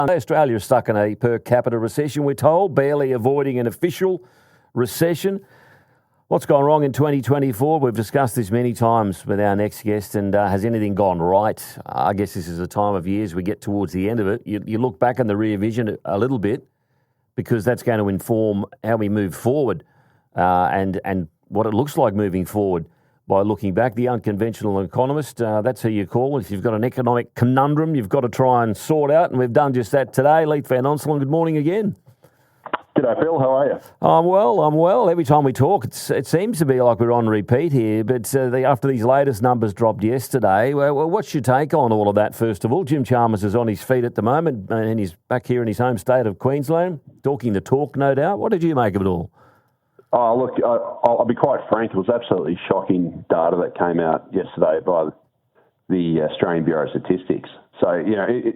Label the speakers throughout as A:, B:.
A: Australia is stuck in a per capita recession, we're told, barely avoiding an official recession. What's gone wrong in 2024? We've discussed this many times with our next guest, and has anything gone right? I guess this is a time of year as we get towards the end of it. You look back in the rear vision a little bit because that's going to inform how we move forward and what it looks like moving forward. By looking back, the unconventional economist, that's who you call. If you've got an economic conundrum, you've got to try and sort out, and we've done just that today. Leith Van Onselen, good morning again.
B: G'day, Phil. How are you?
A: I'm well. Every time we talk, it seems to be like we're on repeat here, but after these latest numbers dropped yesterday, well, what's your take on all of that, first of all? Jim Chalmers is on his feet at the moment, and he's back here in his home state of Queensland, talking the talk, no doubt. What did you make of it all?
B: Oh, look, I'll be quite frank. It was absolutely shocking data that came out yesterday by the Australian Bureau of Statistics. So,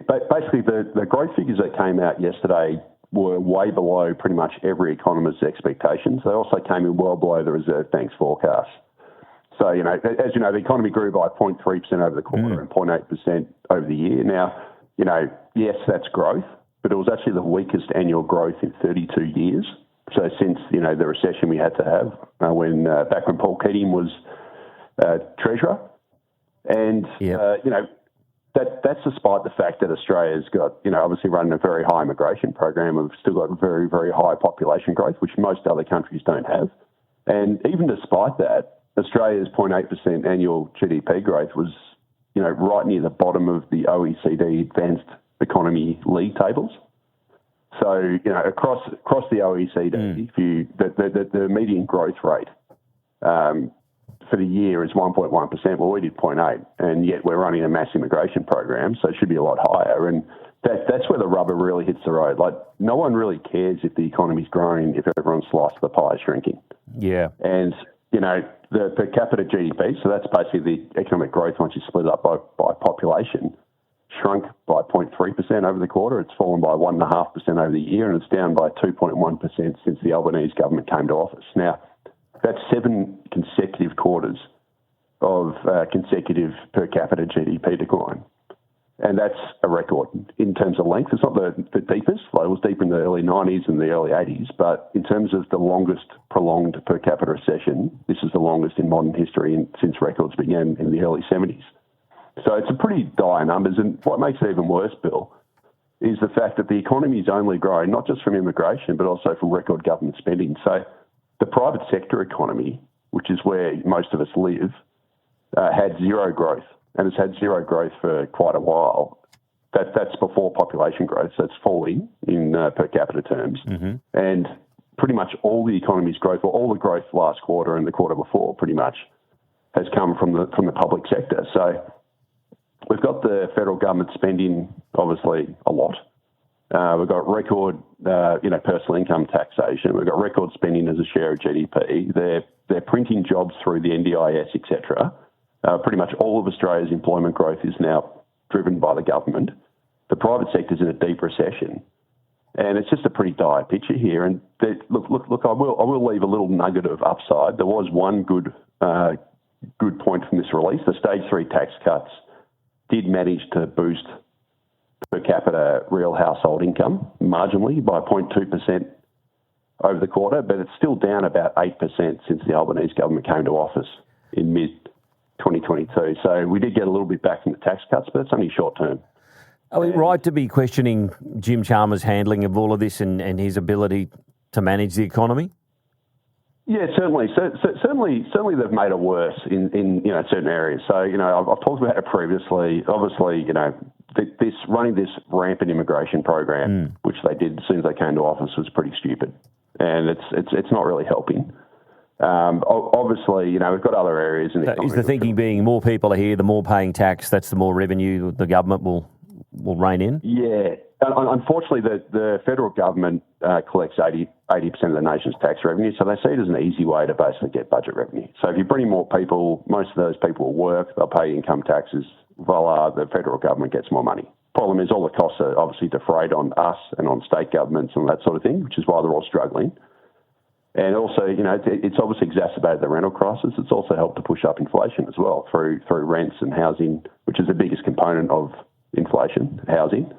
B: basically the growth figures that came out yesterday were way below pretty much every economist's expectations. They also came in well below the Reserve Bank's forecast. So, as you know, the economy grew by 0.3% over the quarter and 0.8% over the year. Now, yes, that's growth, but it was actually the weakest annual growth in 32 years. So since, the recession we had to have back when Paul Keating was Treasurer. And, that's despite the fact that Australia's got, obviously running a very high immigration program. We've still got very, very high population growth, which most other countries don't have. And even despite that, Australia's 0.8% annual GDP growth was, right near the bottom of the OECD Advanced Economy League tables. So, across the OECD, the median growth rate for the year is 1.1%. Well, we did 0.8%, and yet we're running a mass immigration program, so it should be a lot higher. And that's where the rubber really hits the road. Like, no one really cares if the economy's growing if everyone's slice of the pie is shrinking.
A: Yeah.
B: And, the per capita GDP, so that's basically the economic growth once you split it up by population, shrunk by 0.3% over the quarter. It's fallen by 1.5% over the year, and it's down by 2.1% since the Albanese government came to office. Now, that's 7 consecutive quarters of consecutive per capita GDP decline. And that's a record in terms of length. It's not the deepest. Like, it was deep in the early 90s and the early 80s, but in terms of the longest prolonged per capita recession, this is the longest in modern history since records began in the early 70s. So it's a pretty dire numbers, and what makes it even worse, Bill, is the fact that the economy is only growing not just from immigration, but also from record government spending. So the private sector economy, which is where most of us live, had zero growth, and it's had zero growth for quite a while. That's before population growth, so it's falling in per capita terms. Mm-hmm. And pretty much all the economy's growth, or all the growth last quarter and the quarter before, pretty much has come from the public sector. So we've got the federal government spending, obviously, a lot. We've got record, personal income taxation. We've got record spending as a share of GDP. They're printing jobs through the NDIS, etc. Pretty much all of Australia's employment growth is now driven by the government. The private sector's in a deep recession, and it's just a pretty dire picture here. And look, I will leave a little nugget of upside. There was one good point from this release. The stage 3 tax cuts did manage to boost per capita real household income marginally by 0.2% over the quarter, but it's still down about 8% since the Albanese government came to office in mid-2022. So we did get a little bit back from the tax cuts, but it's only short term.
A: Are we right to be questioning Jim Chalmers' handling of all of this and his ability to manage the economy?
B: Yeah, certainly. Certainly, they've made it worse in certain areas. So I've talked about it previously. Obviously, running this rampant immigration program, which they did as soon as they came to office, was pretty stupid, and it's not really helping. Obviously, we've got other areas in the economy.
A: Is the thinking being more people are here, the more paying tax, that's the more revenue the government will rein in?
B: Yeah. Unfortunately, the federal government collects 80% of the nation's tax revenue, so they see it as an easy way to basically get budget revenue. So if you bring in more people, most of those people will work, they'll pay income taxes, voila, the federal government gets more money. Problem is all the costs are obviously defrayed on us and on state governments and that sort of thing, which is why they're all struggling. And also, it's obviously exacerbated the rental crisis. It's also helped to push up inflation as well through rents and housing, which is the biggest component of inflation, housing.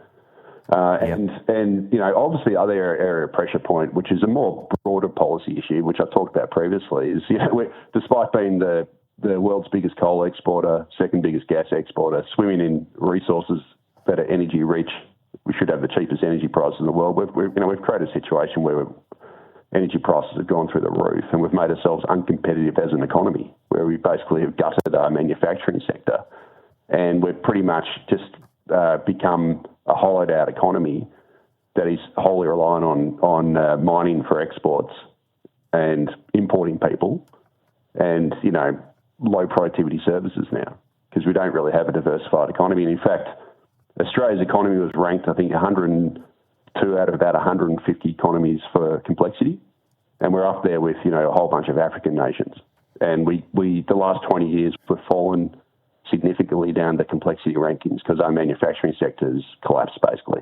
B: And obviously other area of pressure point, which is a more broader policy issue, which I've talked about previously, is, despite being the world's biggest coal exporter, second biggest gas exporter, swimming in resources that are energy rich, we should have the cheapest energy prices in the world. We've created a situation where energy prices have gone through the roof, and we've made ourselves uncompetitive as an economy, where we basically have gutted our manufacturing sector, and we've pretty much just become a hollowed out economy that is wholly reliant on mining for exports and importing people and, low productivity services now, because we don't really have a diversified economy. And in fact, Australia's economy was ranked, I think, 102 out of about 150 economies for complexity. And we're up there with, a whole bunch of African nations. And we the last 20 years, we've fallen significantly down the complexity rankings because our manufacturing sector's collapsed, basically.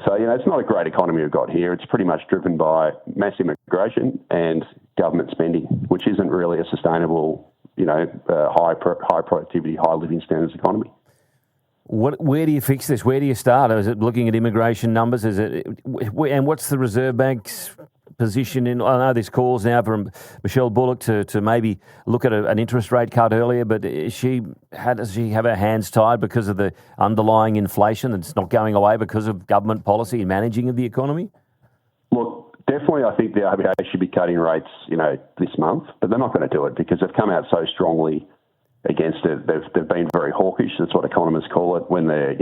B: So, it's not a great economy we've got here. It's pretty much driven by massive immigration and government spending, which isn't really a sustainable, high productivity, high living standards economy.
A: Where do you fix this? Where do you start? Is it looking at immigration numbers? And what's the Reserve Bank's position in? I know there's calls now from Michelle Bullock to maybe look at an interest rate cut earlier, but does she have her hands tied because of the underlying inflation that's not going away because of government policy and managing of the economy?
B: Look, definitely I think the RBA should be cutting rates, this month, but they're not going to do it because they've come out so strongly against it. They've been very hawkish. That's what economists call it when they're,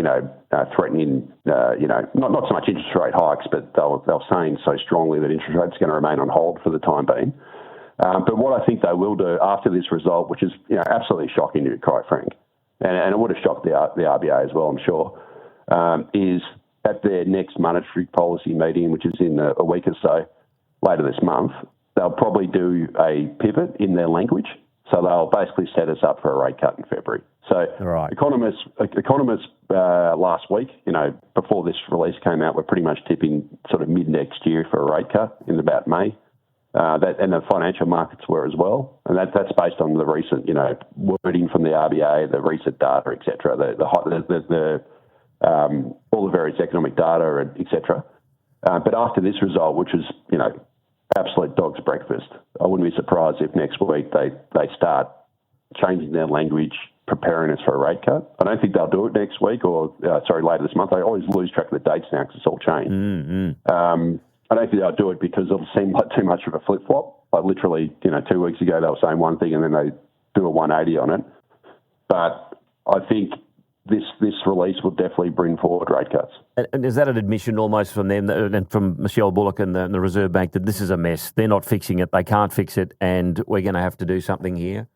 B: threatening, not so much interest rate hikes, but they're saying so strongly that interest rates are going to remain on hold for the time being. But what I think they will do after this result, which is, absolutely shocking to be quite frank, and it would have shocked the RBA as well, I'm sure, is at their next monetary policy meeting, which is in a week or so later this month, they'll probably do a pivot in their language. So they'll basically set us up for a rate cut in February. So
A: right.
B: Economists last week, before this release came out, were pretty much tipping sort of mid next year for a rate cut in about May. And the financial markets were as well. And that's based on the recent, wording from the RBA, the recent data, et cetera, all the various economic data, et cetera. But after this result, which is, absolute dog's breakfast, I wouldn't be surprised if next week they start changing their language, preparing us for a rate cut. I don't think they'll do it next week later this month. I always lose track of the dates now because it's all changed.
A: Mm-hmm.
B: I don't think they'll do it because it'll seem like too much of a flip-flop. Like literally, 2 weeks ago they were saying one thing and then they do a 180 on it. But I think this release will definitely bring forward rate cuts.
A: And is that an admission almost from them and from Michelle Bullock and the Reserve Bank that this is a mess? They're not fixing it, they can't fix it, and we're going to have to do something here?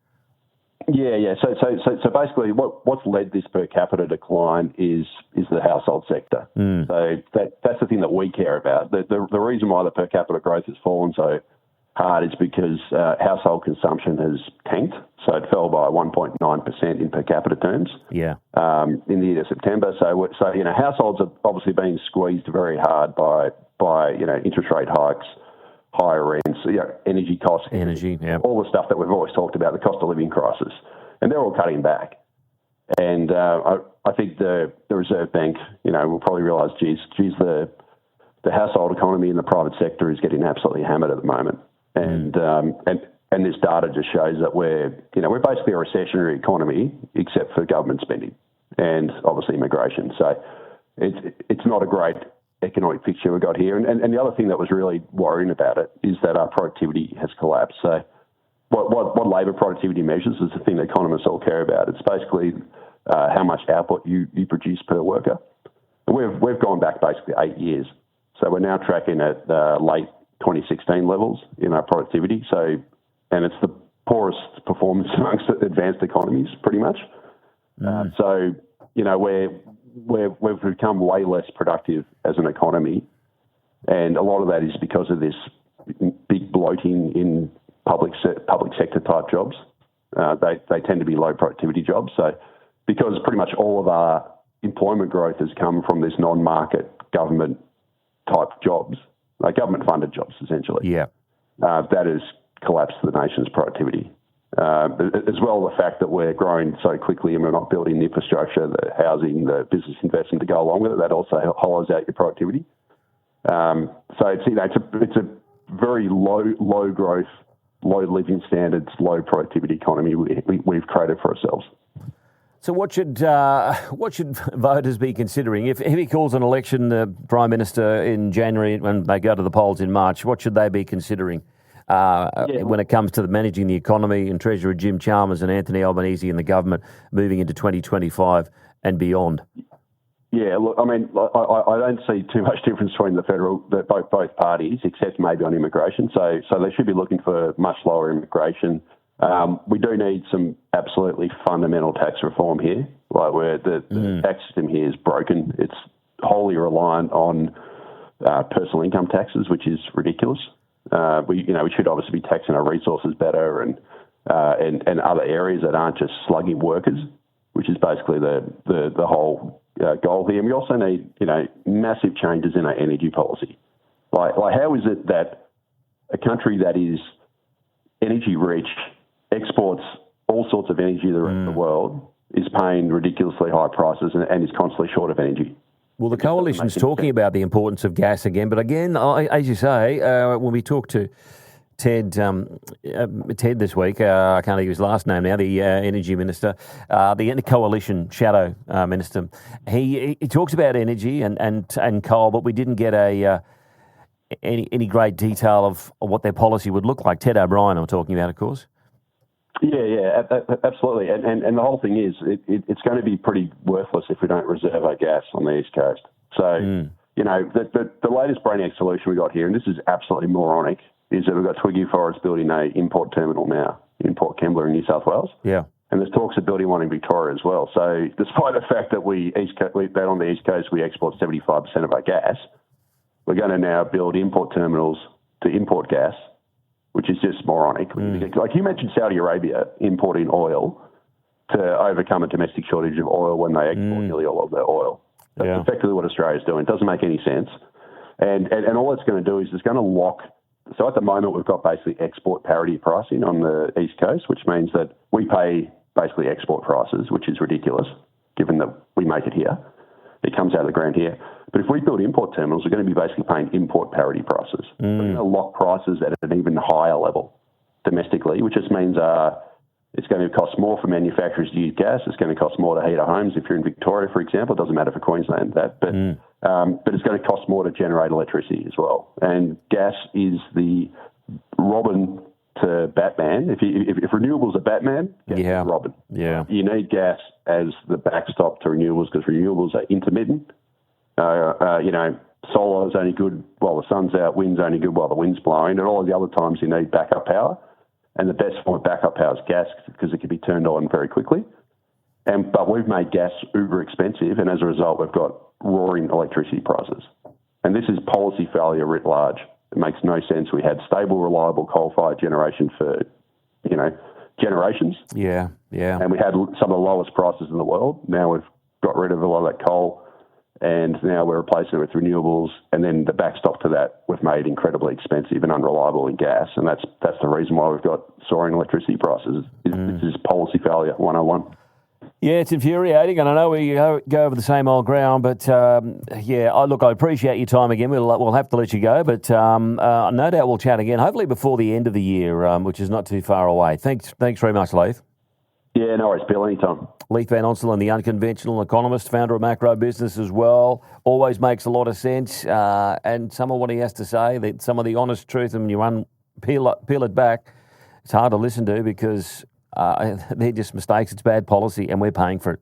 B: Yeah. So basically, what's led this per capita decline is the household sector.
A: Mm.
B: So that's the thing that we care about. The reason why the per capita growth has fallen so hard is because household consumption has tanked. So it fell by 1.9% in per capita terms.
A: Yeah.
B: In the year of September. So households are obviously being squeezed very hard by interest rate hikes, higher rents, energy costs, all the stuff that we've always talked about, the cost of living crisis, and they're all cutting back. And I think the Reserve Bank, will probably realise, the household economy in the private sector is getting absolutely hammered at the moment. And this data just shows that we're basically a recessionary economy except for government spending and obviously immigration. So it's not a great economic picture we've got here. And the other thing that was really worrying about it is that our productivity has collapsed. So what labour productivity measures is the thing that economists all care about. It's basically how much output you produce per worker. And we've gone back basically 8 years. So we're now tracking at late 2016 levels in our productivity. And it's the poorest performance amongst advanced economies, pretty much. So we've become way less productive as an economy, and a lot of that is because of this big bloating in public sector type jobs. They tend to be low productivity jobs. So because pretty much all of our employment growth has come from this non-market government type jobs, like government funded jobs essentially.
A: Yeah,
B: that has collapsed the nation's productivity. As well, the fact that we're growing so quickly and we're not building the infrastructure, the housing, the business investment to go along with it, that also hollows out your productivity. So it's a very low growth, low living standards, low productivity economy we've created for ourselves.
A: So what should voters be considering? If he calls an election, the Prime Minister, in January, when they go to the polls in March, what should they be considering when it comes to managing the economy, and Treasurer Jim Chalmers and Anthony Albanese and the government moving into 2025 and beyond?
B: Yeah, look, I mean, I don't see too much difference between both parties, except maybe on immigration. So they should be looking for much lower immigration. We do need some absolutely fundamental tax reform here, like where the tax system here is broken. It's wholly reliant on personal income taxes, which is ridiculous. We should obviously be taxing our resources better and other areas that aren't just slugging workers, which is basically the whole goal here. And we also need massive changes in our energy policy. Like how is it that a country that is energy rich, exports all sorts of energy to the rest of the world, is paying ridiculously high prices and is constantly short of energy? Well,
A: the coalition's talking about the importance of gas again, but again, as you say, when we talked to Ted this week, I can't think of his last name now, the energy minister, the coalition shadow minister, he talks about energy and coal, but we didn't get any great detail of what their policy would look like. Ted O'Brien I'm talking about, of course.
B: Yeah, absolutely. And the whole thing is, it's going to be pretty worthless if we don't reserve our gas on the East Coast. So, the latest brainiac solution we got here, and this is absolutely moronic, is that we've got Twiggy Forest building a import terminal now in Port Kembla in New South Wales.
A: Yeah.
B: And there's talks of building one in Victoria as well. So despite the fact that on the East Coast we export 75% of our gas, we're going to now build import terminals to import gas, which is just moronic. Like you mentioned Saudi Arabia importing oil to overcome a domestic shortage of oil when they export nearly all of their oil. That's effectively what Australia's doing. It doesn't make any sense. And all it's going to do is it's going to lock. So at the moment, we've got basically export parity pricing on the East Coast, which means that we pay basically export prices, which is ridiculous, given that we make it here. It comes out of the ground here. But if we build import terminals, we're going to be basically paying import parity prices. We're going to lock prices at an even higher level domestically, which just means it's going to cost more for manufacturers to use gas. It's going to cost more to heat our homes. If you're in Victoria, for example, it doesn't matter for Queensland, but it's going to cost more to generate electricity as well. And gas is the Robin to Batman. If renewables are Batman, gas is Robin.
A: Yeah.
B: You need gas as the backstop to renewables because renewables are intermittent. Solar is only good while the sun's out, wind's only good while the wind's blowing, and all of the other times you need backup power. And the best form of backup power is gas because it can be turned on very quickly. But we've made gas uber expensive, and as a result, we've got roaring electricity prices. And this is policy failure writ large. It makes no sense. We had stable, reliable coal-fired generation for, generations.
A: Yeah.
B: And we had some of the lowest prices in the world. Now we've got rid of a lot of that coal, and now we're replacing it with renewables. And then the backstop to that, we've made incredibly expensive and unreliable in gas. And that's the reason why we've got soaring electricity prices. This is policy failure 101.
A: Yeah, it's infuriating, and I know we go over the same old ground, but I appreciate your time again. We'll have to let you go, but no doubt we'll chat again, hopefully before the end of the year, which is not too far away. Thanks very much, Leith.
B: Yeah, no worries, Bill, anytime.
A: Leith Van Onselen, the unconventional economist, founder of Macro Business as well, always makes a lot of sense, and some of what he has to say, some of the honest truth, and you peel it back, it's hard to listen to because they're just mistakes. It's bad policy, and we're paying for it.